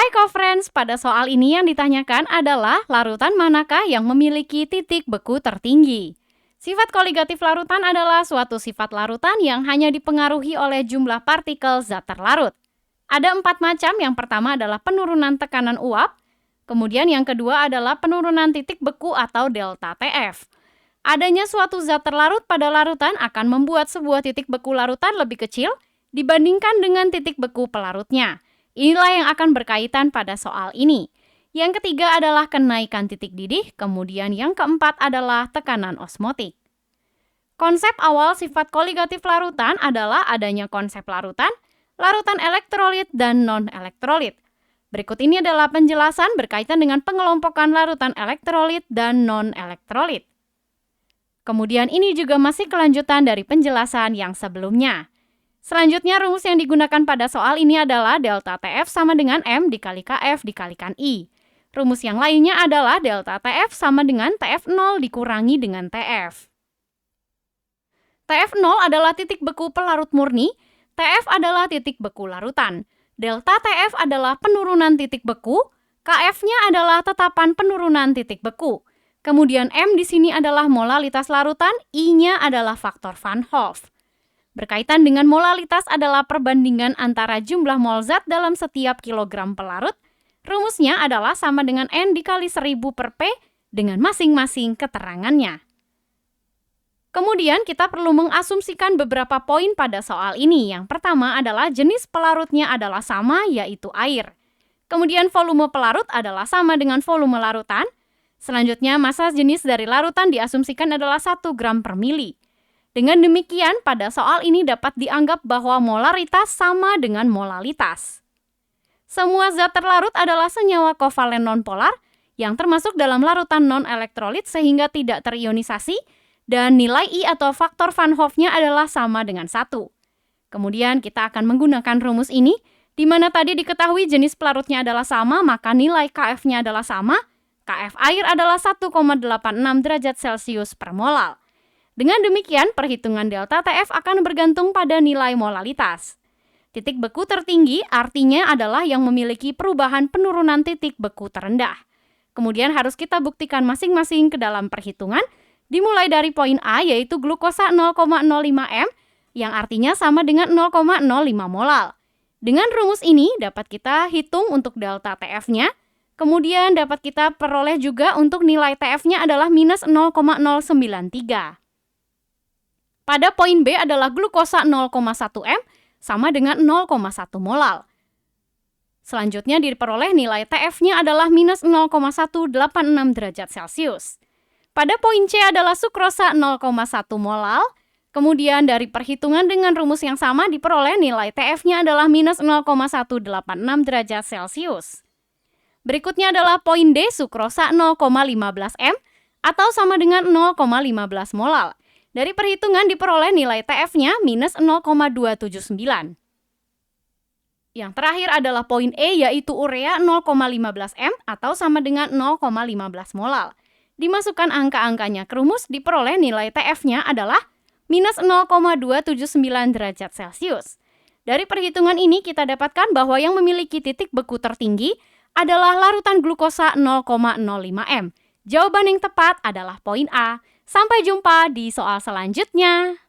Hai co-friends, pada soal ini yang ditanyakan adalah larutan manakah yang memiliki titik beku tertinggi? Sifat koligatif larutan adalah suatu sifat larutan yang hanya dipengaruhi oleh jumlah partikel zat terlarut. Ada 4 macam, yang pertama adalah penurunan tekanan uap, kemudian yang kedua adalah penurunan titik beku atau delta TF. Adanya suatu zat terlarut pada larutan akan membuat sebuah titik beku larutan lebih kecil dibandingkan dengan titik beku pelarutnya. Inilah yang akan berkaitan pada soal ini. Yang ketiga adalah kenaikan titik didih, kemudian yang keempat adalah tekanan osmotik. Konsep awal sifat koligatif larutan adalah adanya konsep larutan, larutan elektrolit dan non-elektrolit. Berikut ini adalah penjelasan berkaitan dengan pengelompokan larutan elektrolit dan non-elektrolit. Kemudian ini juga masih kelanjutan dari penjelasan yang sebelumnya. Selanjutnya, rumus yang digunakan pada soal ini adalah delta TF sama dengan M dikali KF dikalikan I. Rumus yang lainnya adalah delta TF sama dengan TF0 dikurangi dengan TF. TF0 adalah titik beku pelarut murni, TF adalah titik beku larutan. Delta TF adalah penurunan titik beku, KF-nya adalah tetapan penurunan titik beku. Kemudian M di sini adalah molalitas larutan, I-nya adalah faktor Van Hoff. Berkaitan dengan molalitas adalah perbandingan antara jumlah mol zat dalam setiap kilogram pelarut. Rumusnya adalah sama dengan N dikali 1000 per P dengan masing-masing keterangannya. Kemudian kita perlu mengasumsikan beberapa poin pada soal ini. Yang pertama adalah jenis pelarutnya adalah sama, yaitu air. Kemudian volume pelarut adalah sama dengan volume larutan. Selanjutnya massa jenis dari larutan diasumsikan adalah 1 gram per mili. Dengan demikian, pada soal ini dapat dianggap bahwa molaritas sama dengan molalitas. Semua zat terlarut adalah senyawa kovalen nonpolar yang termasuk dalam larutan non-elektrolit sehingga tidak terionisasi, dan nilai I atau faktor Van Hoff-nya adalah sama dengan 1. Kemudian kita akan menggunakan rumus ini, di mana tadi diketahui jenis pelarutnya adalah sama, maka nilai KF-nya adalah sama. KF air adalah 1,86 derajat Celcius per molal. Dengan demikian, perhitungan delta TF akan bergantung pada nilai molalitas. Titik beku tertinggi artinya adalah yang memiliki perubahan penurunan titik beku terendah. Kemudian harus kita buktikan masing-masing ke dalam perhitungan, dimulai dari poin A yaitu glukosa 0,05 M, yang artinya sama dengan 0,05 molal. Dengan rumus ini dapat kita hitung untuk delta TF-nya, kemudian dapat kita peroleh juga untuk nilai TF-nya adalah minus 0,093. Pada poin B adalah glukosa 0,1 M sama dengan 0,1 molal. Selanjutnya diperoleh nilai TF-nya adalah minus 0,186 derajat Celcius. Pada poin C adalah sukrosa 0,1 molal. Kemudian dari perhitungan dengan rumus yang sama diperoleh nilai TF-nya adalah minus 0,186 derajat Celcius. Berikutnya adalah poin D, sukrosa 0,15 M atau sama dengan 0,15 molal. Dari perhitungan diperoleh nilai TF-nya minus 0,279. Yang terakhir adalah poin E yaitu urea 0,15 M atau sama dengan 0,15 molal. Dimasukkan angka-angkanya ke rumus diperoleh nilai TF-nya adalah minus 0,279 derajat Celcius. Dari perhitungan ini kita dapatkan bahwa yang memiliki titik beku tertinggi adalah larutan glukosa 0,05 M. Jawaban yang tepat adalah poin A. Sampai jumpa di soal selanjutnya.